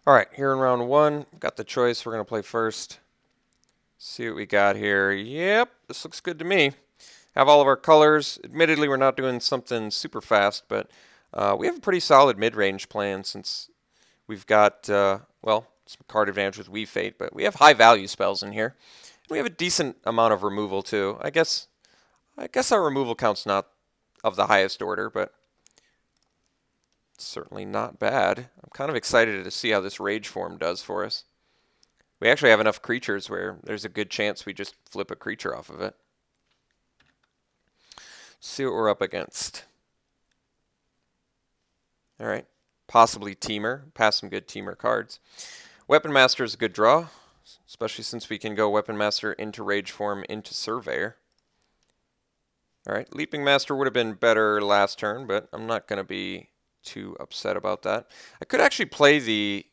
All right, here in round one, got the choice. We're going to play first. See what we got here. Yep, this looks good to me. Have all of our colors. Admittedly, we're not doing something super fast, but we have a pretty solid mid-range plan since we've got, well, some card advantage with Fate, but we have high value spells in here. We have a decent amount of removal too. I guess our removal count's not of the highest order, but certainly not bad. I'm kind of excited to see how this Rage form does for us. We actually have enough creatures where there's a good chance we just flip a creature off of it. See what we're up against. All right, possibly Teamer. Pass some good Teamer cards. Weapon Master is a good draw, especially since we can go Weapon Master into Rage form into Surveyor. All right, Leaping Master would have been better last turn, but I'm not going to be too upset about that. I could actually play the...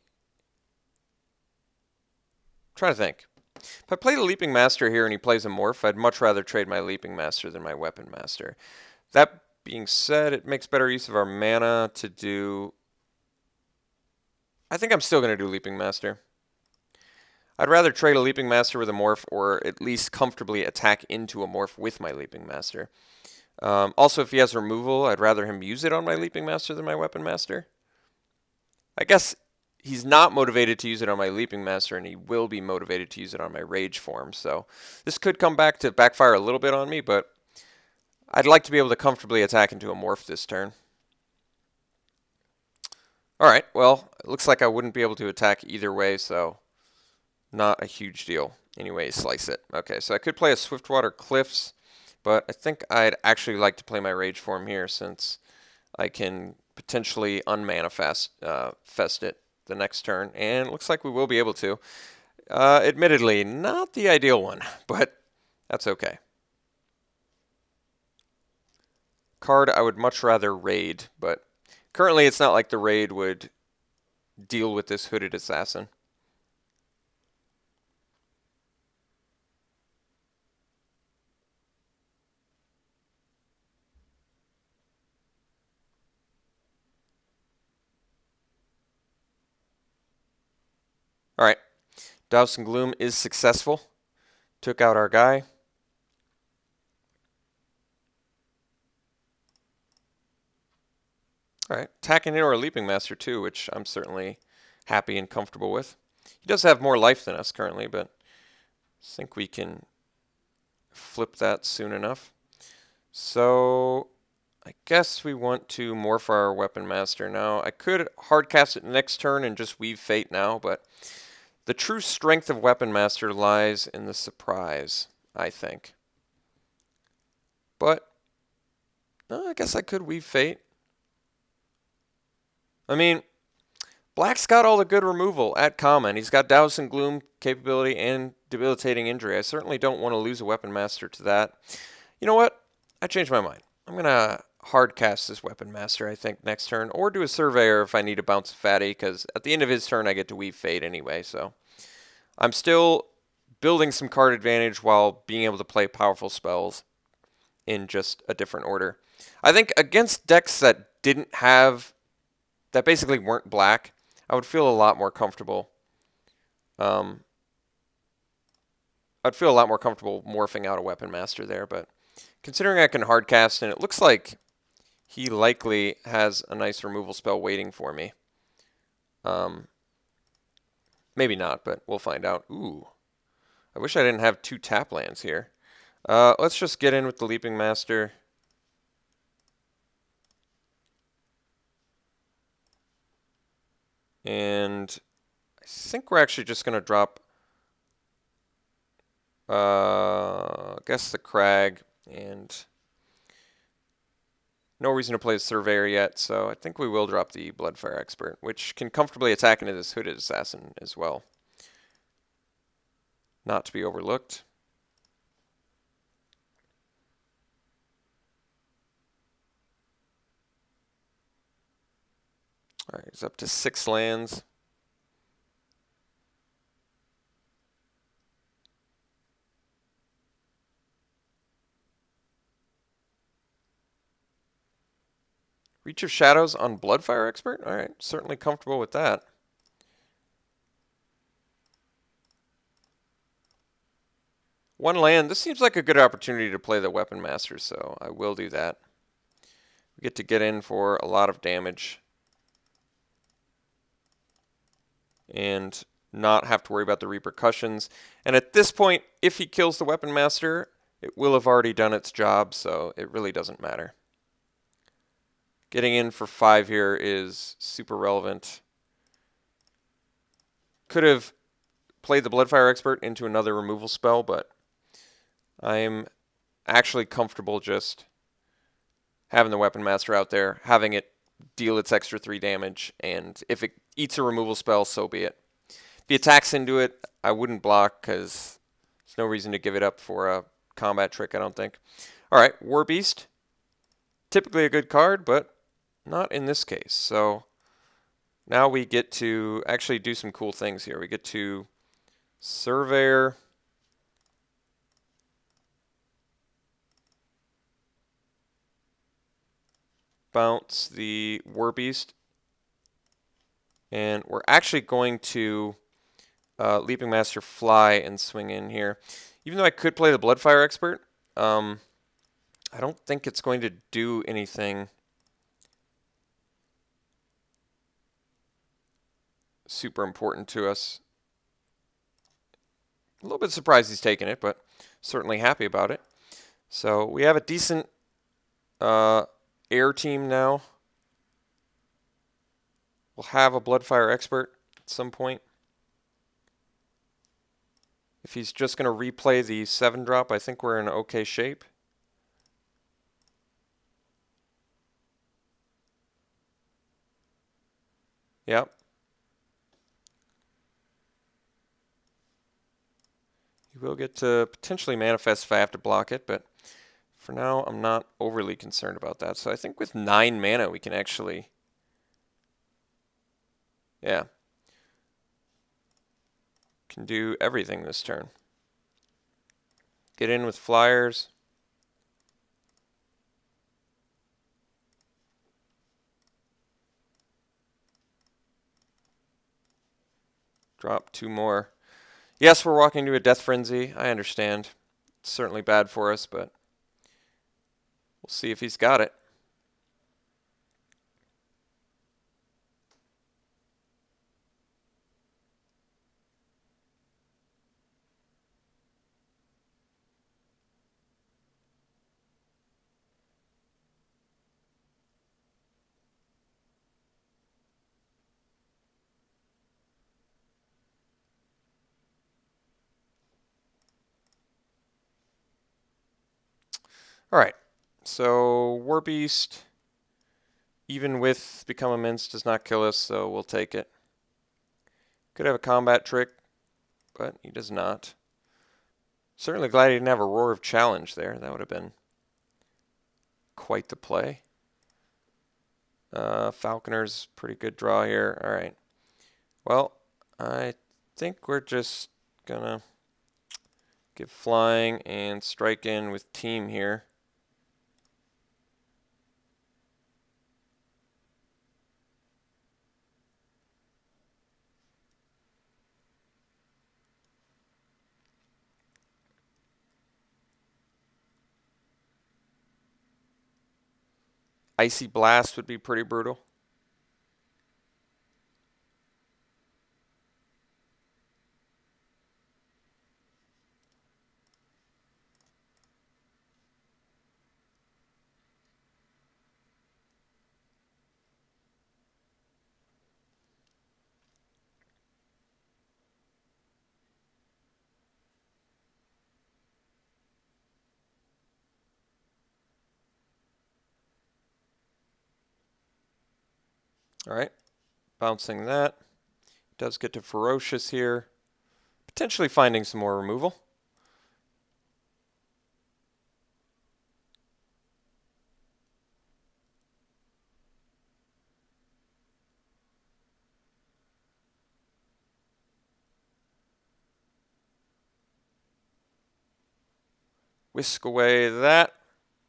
I'm trying to think. If I play the Leaping Master here and he plays a Morph, I'd much rather trade my Leaping Master than my Weapon Master. That being said, it makes better use of our mana to do... I think I'm still going to do Leaping Master. I'd rather trade a Leaping Master with a Morph or at least comfortably attack into a Morph with my Leaping Master. Also, if he has removal, I'd rather him use it on my Leaping Master than my Weapon Master. I guess he's not motivated to use it on my Leaping Master, and he will be motivated to use it on my Rage form. So this could come back to backfire a little bit on me, but I'd like to be able to comfortably attack into a Morph this turn. Alright, well, it looks like I wouldn't be able to attack either way, so not a huge deal. Anyway, slice it. Okay, so I could play a Swiftwater Cliffs, but I think I'd actually like to play my Rage form here since I can potentially unmanifest fest it the next turn, and it looks like we will be able to. Admittedly, not the ideal one, but that's okay. Card I would much rather raid, but currently it's not like the raid would deal with this Hooded Assassin. Alright, Douse and Gloom is successful. Took out our guy. Alright, attacking into our Leaping Master too, which I'm certainly happy and comfortable with. He does have more life than us currently, but I think we can flip that soon enough. So I guess we want to morph our Weapon Master now. I could hard cast it next turn and just weave Fate now, but the true strength of Weapon Master lies in the surprise, I think. But I guess I could weave Fate. I mean, Black's got all the good removal at common. He's got Douse and Gloom capability and debilitating injury. I certainly don't want to lose a Weapon Master to that. You know what? I changed my mind. I'm going to hard cast this Weapon Master, I think, next turn, or do a Surveyor if I need to bounce a Fatty, because at the end of his turn I get to weave Fate anyway, so I'm still building some card advantage while being able to play powerful spells in just a different order. I think against decks that basically weren't black, I would feel a lot more comfortable. I'd feel a lot more comfortable morphing out a Weapon Master there, but considering I can hard cast, and it looks like he likely has a nice removal spell waiting for me. Maybe not, but we'll find out. Ooh, I wish I didn't have 2 tap lands here. Let's just get in with the Leaping Master. And I think we're actually just going to drop, I guess, the Crag, and no reason to play the Surveyor yet, so I think we will drop the Bloodfire Expert, which can comfortably attack into this Hooded Assassin as well. Not to be overlooked. Alright, he's up to 6 lands. Reach of Shadows on Bloodfire Expert? Alright, certainly comfortable with that. One land. This seems like a good opportunity to play the Weapon Master, so I will do that. We get in for a lot of damage and not have to worry about the repercussions. And at this point, if he kills the Weapon Master, it will have already done its job, so it really doesn't matter. Getting in for 5 here is super relevant. Could have played the Bloodfire Expert into another removal spell, but I'm actually comfortable just having the Weapon Master out there, having it deal its extra 3 damage, and if it eats a removal spell, so be it. If he attacks into it, I wouldn't block because there's no reason to give it up for a combat trick, I don't think. Alright, War Beast. Typically a good card, but not in this case. So now we get to actually do some cool things here. We get to Surveyor, bounce the War Beast, and we're actually going to Leaping Master fly and swing in here. Even though I could play the Bloodfire Expert, I don't think it's going to do anything super important to us. A little bit surprised he's taking it, but certainly happy about it. So we have a decent air team now. We'll have a Bloodfire Expert at some point. If he's just going to replay the 7-drop, I think we're in okay shape. Yep. You will get to potentially manifest if I have to block it, but for now I'm not overly concerned about that. So I think with 9 mana we can actually... Yeah. Can do everything this turn. Get in with flyers. Drop 2 more. Yes, we're walking into a death frenzy. I understand. It's certainly bad for us, but we'll see if he's got it. Alright, so War Beast, even with Become Immense, does not kill us, so we'll take it. Could have a combat trick, but he does not. Certainly glad he didn't have a Roar of Challenge there. That would have been quite the play. Falconer's pretty good draw here. Alright. Well, I think we're just gonna give flying and strike in with team here. Icy Blast would be pretty brutal. Alright, bouncing that. Does get to Ferocious here. Potentially finding some more removal. Whisk away that.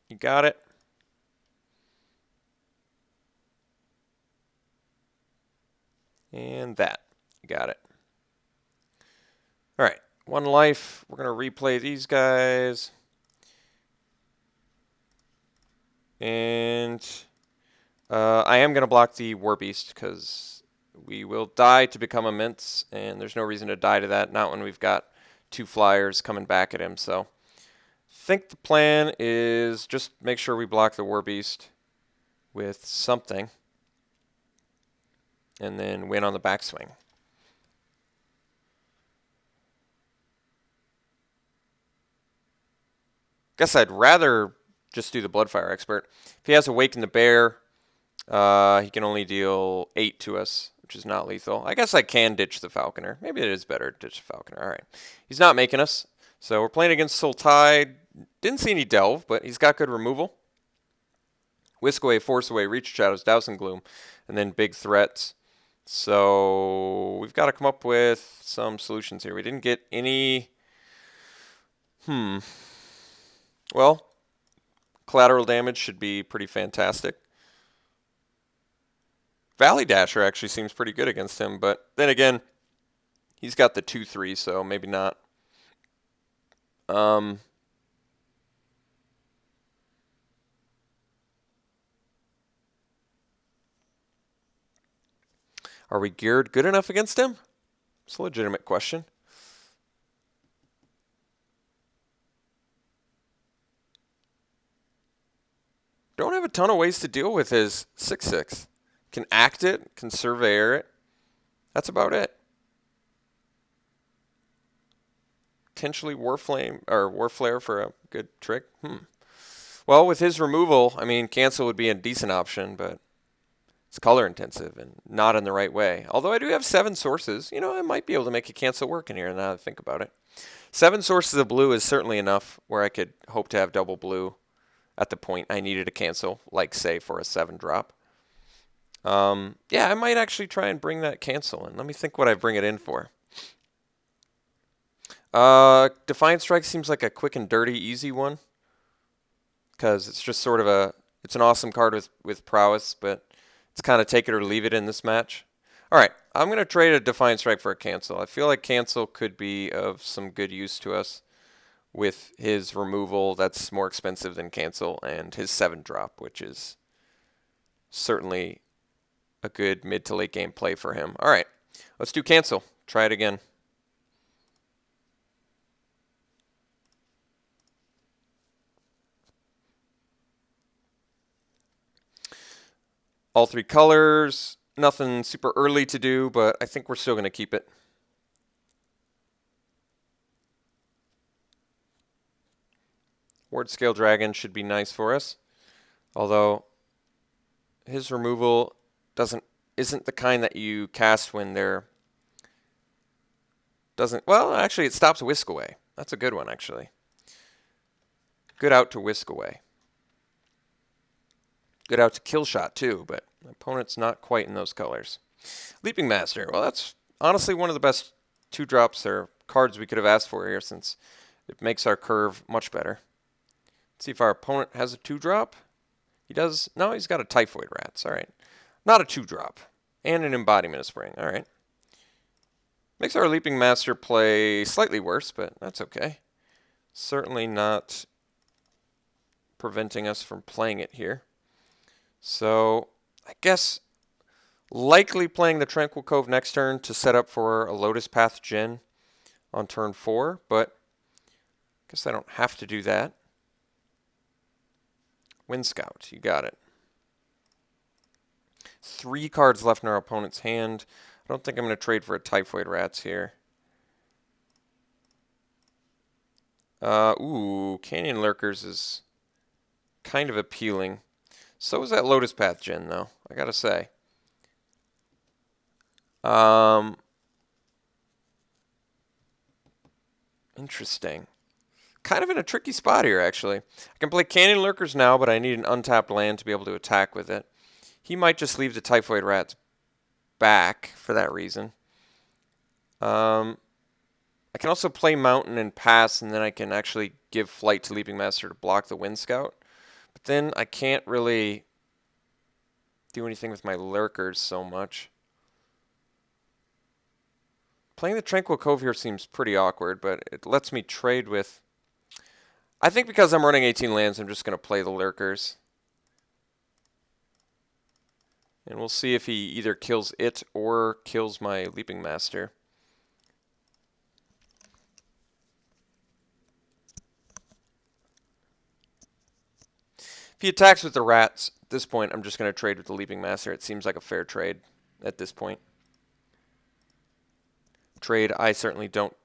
You got it. And that. You got it. Alright. 1 life. We're going to replay these guys. And I am going to block the War Beast because we will die to become immense, and there's no reason to die to that, not when we've got 2 flyers coming back at him. So I think the plan is just make sure we block the War Beast with something and then win on the backswing. Guess I'd rather just do the Bloodfire Expert. If he has Awaken the Bear, he can only deal 8 to us, which is not lethal. I guess I can ditch the Falconer. Maybe it is better to ditch the Falconer. All right. He's not making us. So we're playing against Sultide. Didn't see any Delve, but he's got good removal. Whisk Away, Force Away, Reach Shadows, Douse and Gloom, and then big threats. So we've got to come up with some solutions here. We didn't get any... Well, collateral damage should be pretty fantastic. Valley Dasher actually seems pretty good against him, but then again, he's got the 2/3, so maybe not. Are we geared good enough against him? It's a legitimate question. Don't have a ton of ways to deal with his 6/6. Can act it, can surveyor it. That's about it. Potentially Warflame or Warflare for a good trick. Well, with his removal, I mean, cancel would be a decent option, but it's color intensive and not in the right way. Although I do have 7 sources, you know, I might be able to make a cancel work in here now that I think about it. 7 sources of blue is certainly enough where I could hope to have double blue at the point I needed a cancel, like say for a 7-drop. Yeah, I might actually try and bring that cancel in. Let me think what I bring it in for. Defiant Strike seems like a quick and dirty, easy one. Because it's just sort of it's an awesome card with prowess, but it's kind of take it or leave it in this match. All right, I'm going to trade a Defiant Strike for a cancel. I feel like cancel could be of some good use to us with his removal. That's more expensive than cancel, and his 7-drop, which is certainly a good mid to late game play for him. All right, let's do cancel. Try it again. All 3 colors. Nothing super early to do, but I think we're still going to keep it. Ward Scale Dragon should be nice for us. Although his removal isn't the kind that you cast when they're well, actually it stops Whisk Away. That's a good one, actually. Good out to Whisk Away. Good out to Kill Shot too, but my opponent's not quite in those colors. Leaping Master. Well, that's honestly one of the best 2-drops or cards we could have asked for here, since it makes our curve much better. Let's see if our opponent has a 2-drop. He does. No, he's got a Typhoid Rats. All right. Not a 2-drop. And an Embodiment of Spring. All right. Makes our Leaping Master play slightly worse, but that's okay. Certainly not preventing us from playing it here. So I guess likely playing the Tranquil Cove next turn to set up for a Lotus Path Djinn on turn 4, but I guess I don't have to do that. Wind Scout, you got it. 3 cards left in our opponent's hand. I don't think I'm going to trade for a Typhoid Rats here. Canyon Lurkers is kind of appealing. So is that Lotus Path Djinn, though, I gotta say. Interesting. Kind of in a tricky spot here, actually. I can play Canyon Lurkers now, but I need an untapped land to be able to attack with it. He might just leave the Typhoid Rats back for that reason. I can also play Mountain and pass, and then I can actually give Flight to Leaping Master to block the Wind Scout. But then I can't really do anything with my Lurkers so much. Playing the Tranquil Cove here seems pretty awkward, but it lets me trade with... I think because I'm running 18 lands, I'm just going to play the Lurkers. And we'll see if he either kills it or kills my Leaping Master. If he attacks with the rats, at this point, I'm just going to trade with the Leaping Master. It seems like a fair trade at this point. Trade I certainly don't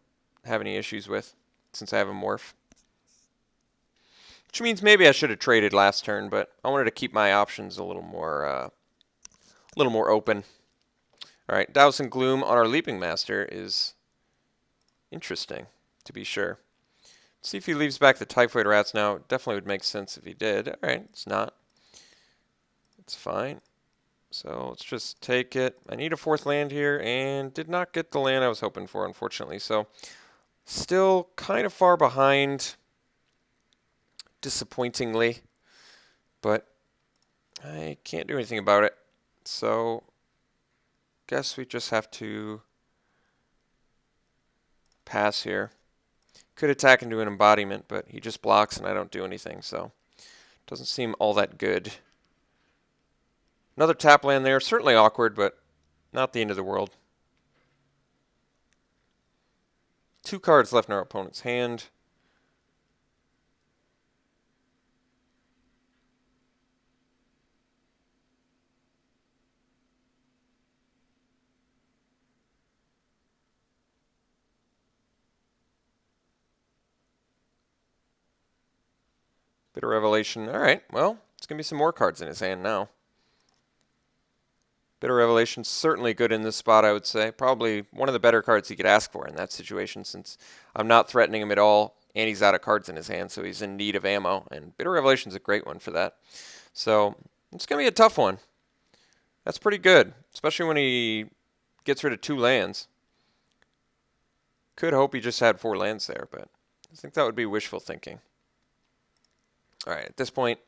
have any issues with since I have a morph. Which means maybe I should have traded last turn, but I wanted to keep my options a little more open. All right, Douse and Gloom on our Leaping Master is interesting, to be sure. Let's see if he leaves back the Typhoid Rats now. It definitely would make sense if he did. All right, it's not. It's fine. So let's just take it. I need a 4th land here, and did not get the land I was hoping for, unfortunately. So still kind of far behind, disappointingly, but I can't do anything about it. So guess we just have to pass here. Could attack into an embodiment, but he just blocks and I don't do anything, so doesn't seem all that good. Another tap land there, certainly awkward, but not the end of the world. 2 cards left in our opponent's hand. Bit of Revelation. All right, well, it's going to be some more cards in his hand now. Bit of Revelation, certainly good in this spot, I would say. Probably one of the better cards he could ask for in that situation, since I'm not threatening him at all, and he's out of cards in his hand, so he's in need of ammo. And Bit of Revelation is a great one for that. So it's going to be a tough one. That's pretty good, especially when he gets rid of 2 lands. Could hope he just had 4 lands there, but I think that would be wishful thinking. All right, at this point,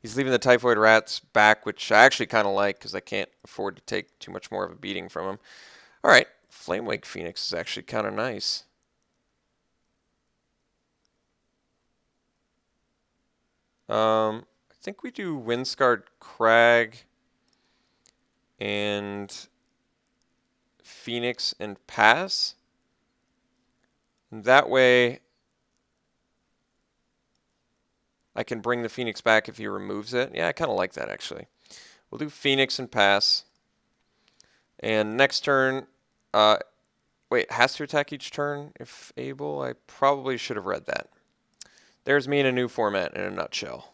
he's leaving the Typhoid Rats back, which I actually kind of like because I can't afford to take too much more of a beating from him. All right, Flamewake Phoenix is actually kind of nice. I think we do Windscarred Crag and Phoenix and pass. And that way I can bring the Phoenix back if he removes it. Yeah, I kind of like that, actually. We'll do Phoenix and pass. And next turn, wait, has to attack each turn if able? I probably should have read that. There's me in a new format in a nutshell.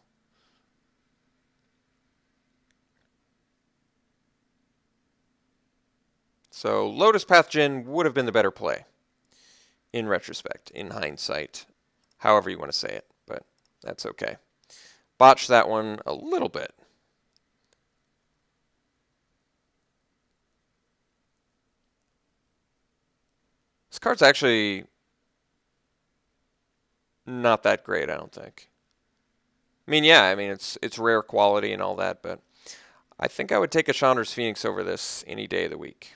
So Lotus Path Djinn would have been the better play in retrospect, in hindsight, however you want to say it, but that's okay. Botched that one a little bit. This card's actually not that great, I don't think. I mean, yeah, it's rare quality and all that, but I think I would take a Chandra's Phoenix over this any day of the week.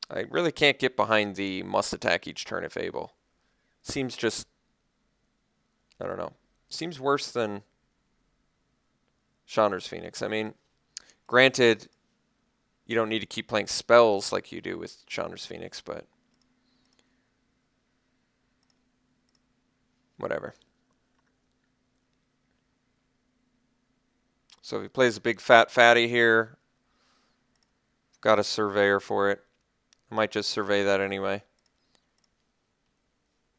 I really can't get behind the must attack each turn if able. Seems just, I don't know, seems worse than Chandra's Phoenix. I mean, granted, you don't need to keep playing spells like you do with Chandra's Phoenix, but whatever. So if he plays a big fat fatty here, got a Surveyor for it. I might just survey that anyway.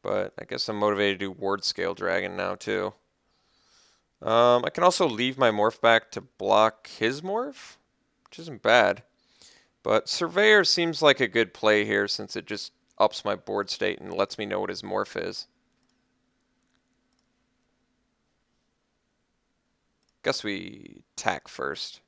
But I guess I'm motivated to do Ward Scale Dragon now too. I can also leave my morph back to block his morph, which isn't bad. But Surveyor seems like a good play here since it just ups my board state and lets me know what his morph is. Guess we attack first.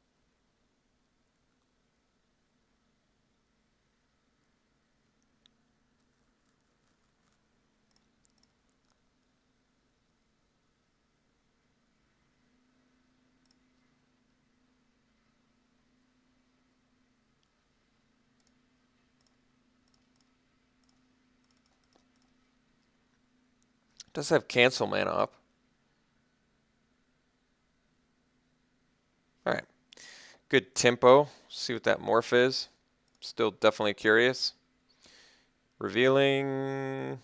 Does have cancel mana up. Alright. Good tempo. See what that morph is. Still definitely curious. Revealing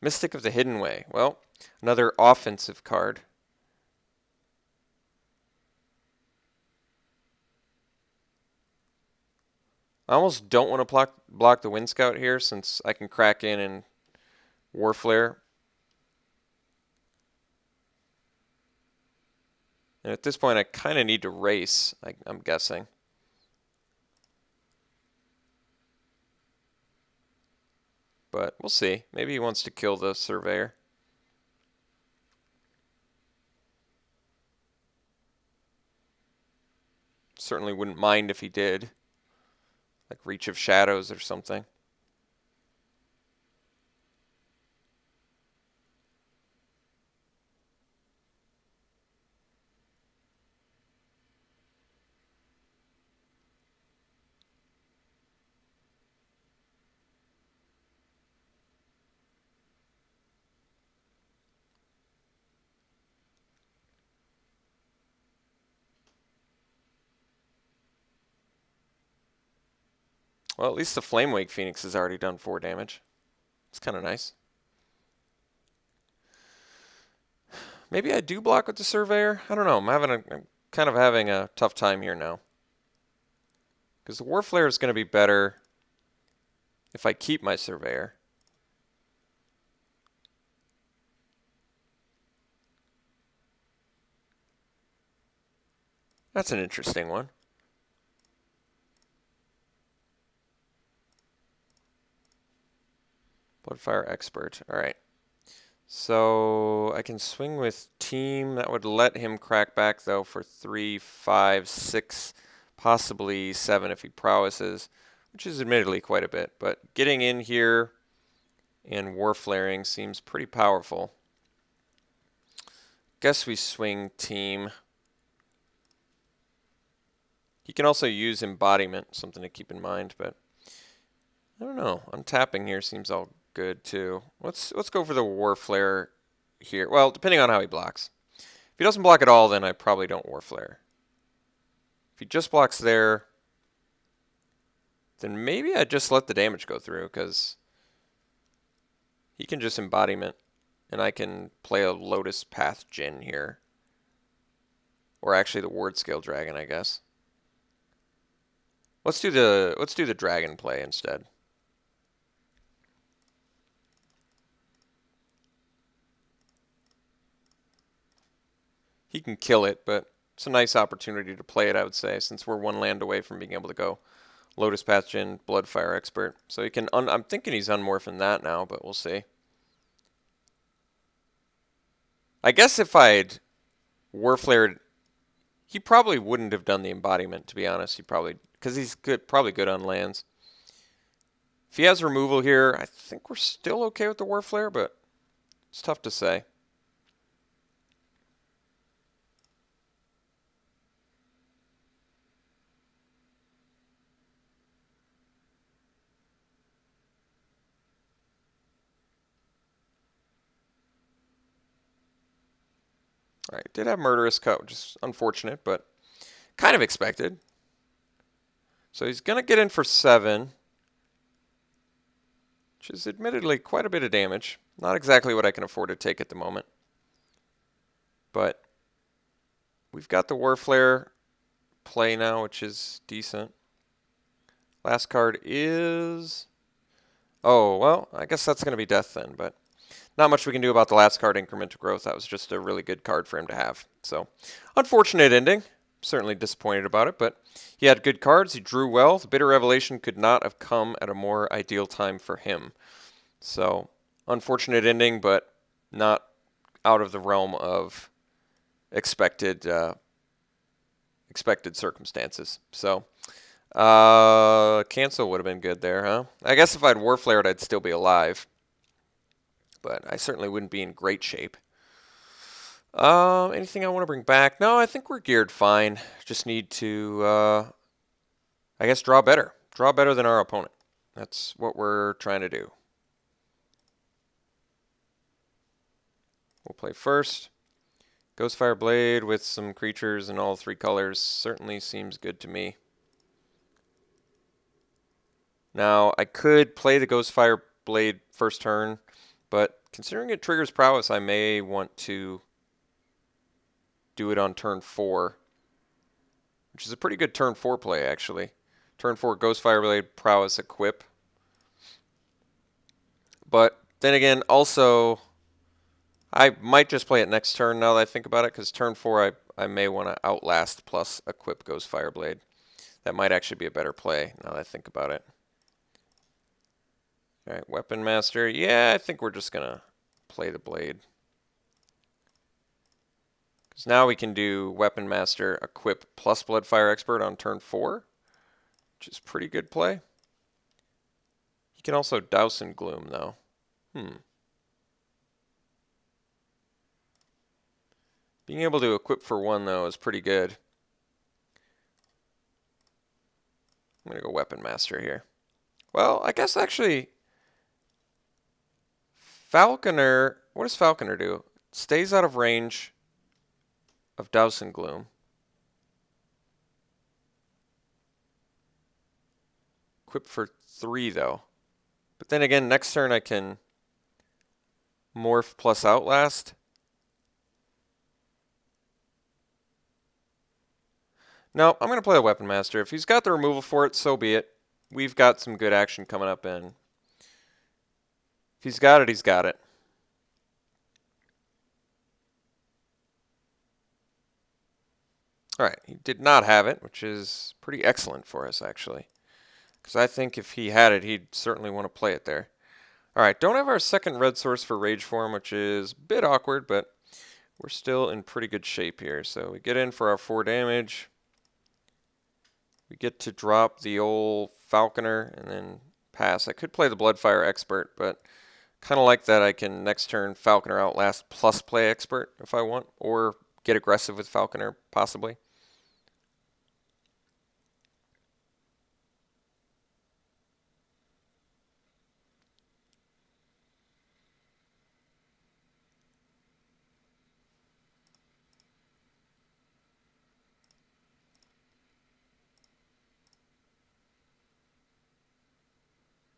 Mystic of the Hidden Way. Well, another offensive card. I almost don't want to block the Wind Scout here since I can crack in and War Flare. And at this point, I kind of need to race, I'm guessing. But we'll see. Maybe he wants to kill the Surveyor. Certainly wouldn't mind if he did. Like Reach of Shadows or something. Well, at least the Flamewake Phoenix has already done 4 damage. It's kind of nice. Maybe I do block with the Surveyor. I don't know. I'm kind of having a tough time here now. Because the War Flare is going to be better if I keep my Surveyor. That's an interesting one. Bloodfire Expert. Alright. So I can swing with Team. That would let him crack back, though, for 3, 5, 6, possibly 7 if he prowesses, which is admittedly quite a bit. But getting in here and War Flaring seems pretty powerful. Guess we swing Team. He can also use Embodiment, something to keep in mind, but I don't know. Untapping here seems all good too. Let's go for the War Flare here. Well, depending on how he blocks. If he doesn't block at all, then I probably don't War Flare. If he just blocks there, then maybe I just let the damage go through, because he can just Embodiment, and I can play a Lotus Path Djinn here. Or actually the Ward Scale Dragon, I guess. Let's do the dragon play instead. He can kill it, but it's a nice opportunity to play it, I would say, since we're 1 land away from being able to go Lotus Path Djinn, Bloodfire Expert. So he can. I'm thinking he's unmorphing that now, but we'll see. I guess if I'd War Flared, he probably wouldn't have done the Embodiment, to be honest. He probably, because he's probably good on lands. If he has removal here, I think we're still okay with the War Flare, but it's tough to say. Alright, did have Murderous Cut, which is unfortunate, but kind of expected. So he's going to get in for 7, which is admittedly quite a bit of damage. Not exactly what I can afford to take at the moment. But we've got the War Flare play now, which is decent. Last card is... Oh, well, I guess that's going to be Death then, but not much we can do about the last card, Increment of Growth. That was just a really good card for him to have. So, unfortunate ending. Certainly disappointed about it, but he had good cards. He drew well. The Bitter Revelation could not have come at a more ideal time for him. So, unfortunate ending, but not out of the realm of expected circumstances. So, cancel would have been good there, huh? I guess if I'd War Flared, I'd still be alive. But I certainly wouldn't be in great shape. Anything I want to bring back? No, I think we're geared fine. Just need to, I guess, draw better. Draw better than our opponent. That's what we're trying to do. we'll play first. Ghostfire Blade with some creatures in all 3 colors certainly seems good to me. Now, I could play the Ghostfire Blade first turn, but considering it triggers prowess, I may want to do it on turn 4, which is a pretty good turn 4 play, actually. Turn 4, Ghostfire Blade, prowess, equip. But then again, also, I might just play it next turn now that I think about it, because turn 4 I may want to Outlast plus equip Ghostfire Blade. That might actually be a better play now that I think about it. Alright, Weapon Master. Yeah, I think we're just going to play the Blade. Because now we can do Weapon Master, equip plus Bloodfire Expert on turn 4, which is pretty good play. He can also Douse in Gloom, though. Being able to equip for 1, though, is pretty good. I'm going to go Weapon Master here. Well, I guess actually, Falconer, what does Falconer do? Stays out of range of Douse in Gloom. Equip for 3, though. But then again, next turn I can Morph plus Outlast. No, I'm going to play a Weapon Master. If he's got the removal for it, so be it. We've got some good action coming up, and if he's got it, he's got it. Alright, he did not have it, which is pretty excellent for us, actually. Because I think if he had it, he'd certainly want to play it there. Alright, don't have our second red source for Rage Form, which is a bit awkward, but we're still in pretty good shape here. So we get in for our 4 damage. We get to drop the old Falconer and then pass. I could play the Bloodfire Expert, but kind of like that I can next turn Falconer Outlast plus play Expert if I want, or get aggressive with Falconer, possibly.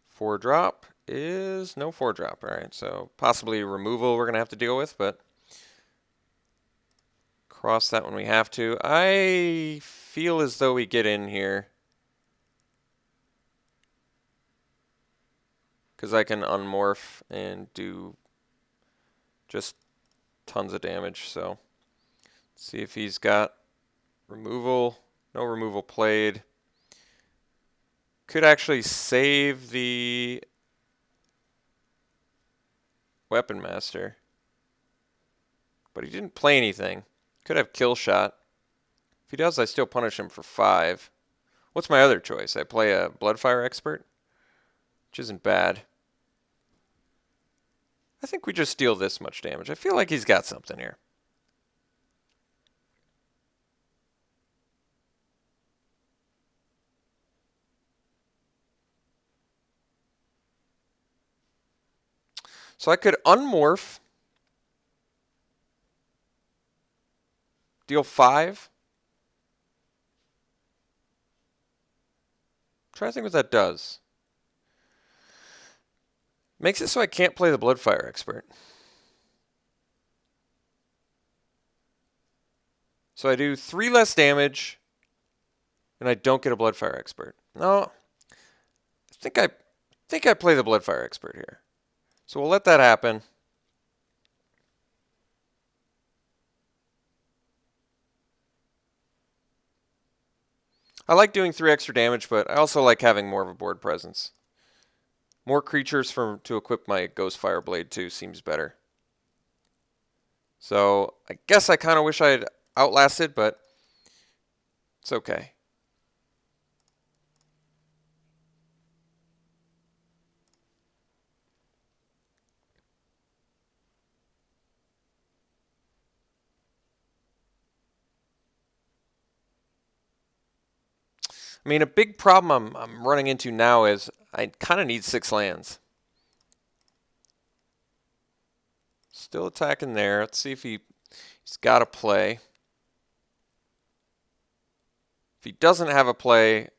Four drop is no 4-drop. All right, so possibly removal we're going to have to deal with, but cross that when we have to. I feel as though we get in here because I can unmorph and do just tons of damage. So let's see if he's got removal. No removal played. Could actually save the Weapon Master, but he didn't play anything. Could have Kill Shot. If he does, I still punish him for 5. What's my other choice? I play a Bloodfire Expert, which isn't bad. I think we just deal this much damage. I feel like he's got something here. So I could unmorph, deal 5. Try to think what that does. Makes it so I can't play the Bloodfire Expert. So I do 3 less damage, and I don't get a Bloodfire Expert. No, I think I play the Bloodfire Expert here. So we'll let that happen. I like doing 3 extra damage, but I also like having more of a board presence. More creatures to equip my Ghostfire Blade too seems better. So I guess I kind of wish I had outlasted, but it's okay. I mean, a big problem I'm running into now is I kind of need 6 lands. Still attacking there. Let's see if he's got a play. If he doesn't have a play,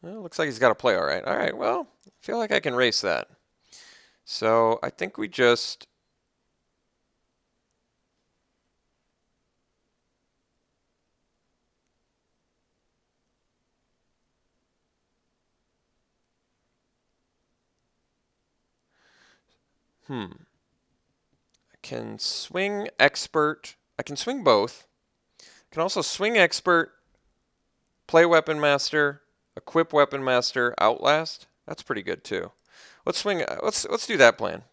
well, looks like he's got a play all right. All right, well, I feel like I can race that. So I think we just... I can swing expert. I can swing both. I can also swing expert, play weapon master, equip weapon master, outlast. That's pretty good too. Let's swing. Let's do that plan.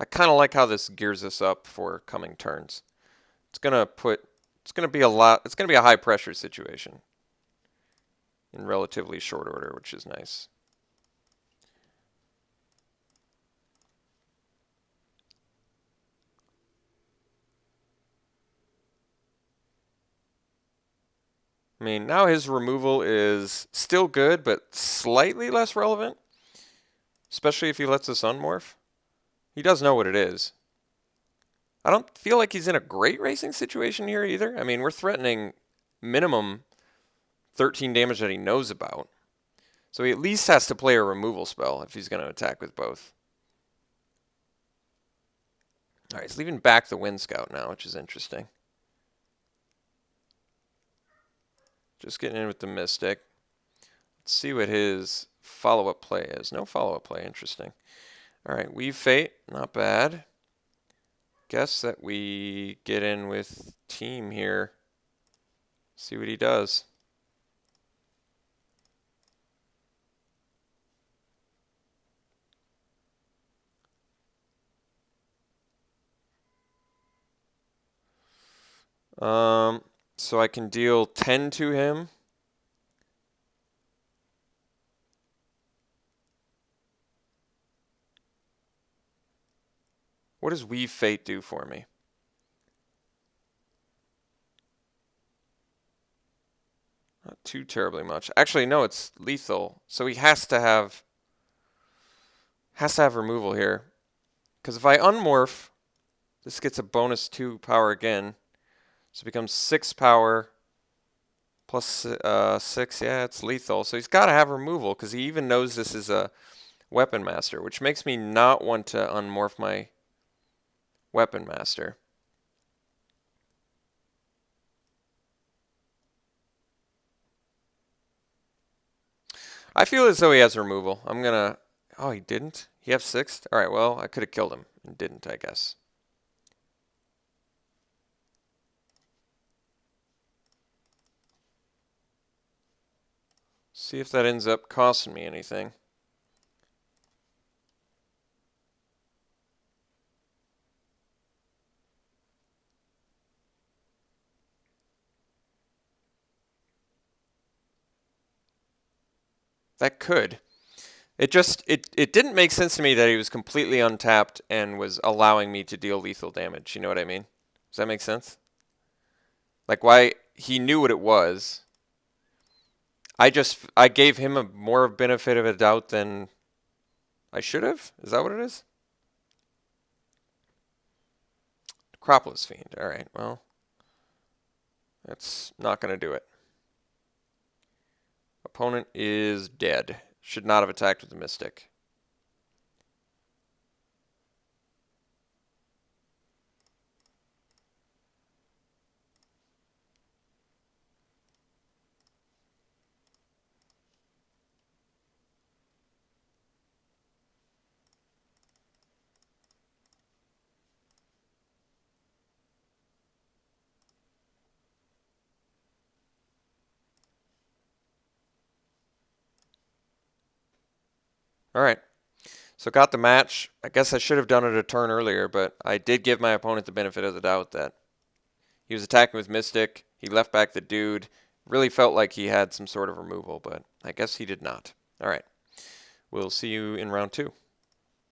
I kind of like how this gears us up for coming turns. It's gonna be a lot. It's gonna be a high pressure situation in relatively short order, which is nice. I mean, now his removal is still good, but slightly less relevant, especially if he lets us unmorph. He does know what it is. I don't feel like he's in a great racing situation here either. I mean, we're threatening minimum 13 damage that he knows about. So he at least has to play a removal spell if he's going to attack with both. All right, he's leaving back the Wind Scout now, which is interesting. Just getting in with the Mystic. Let's see what his follow-up play is. No follow-up play. Interesting. All right, Weave Fate. Not bad. Guess that we get in with Team here. See what he does. So I can deal 10 to him. What does Weave Fate do for me? Not too terribly much. Actually, no, it's lethal. So he has to have removal here. Because if I unmorph, this gets a bonus 2 power again. So it becomes 6 power plus 6. Yeah, it's lethal. So he's got to have removal because he even knows this is a weapon master, which makes me not want to unmorph my weapon master. I feel as though he has removal. I'm going to... Oh, he didn't? He have 6? All right, well, I could have killed him and didn't, I guess. See if that ends up costing me anything. That could. It didn't make sense to me that he was completely untapped and was allowing me to deal lethal damage. You know what I mean? Does that make sense? Like why he knew what it was. I gave him a more benefit of a doubt than I should have? Is that what it is? Necropolis Fiend. All right, well, that's not going to do it. Opponent is dead. Should not have attacked with the Mystic. All right. So got the match. I guess I should have done it a turn earlier, but I did give my opponent the benefit of the doubt that he was attacking with Mystic. He left back the dude. Really felt like he had some sort of removal, but I guess he did not. All right. We'll see you in round 2.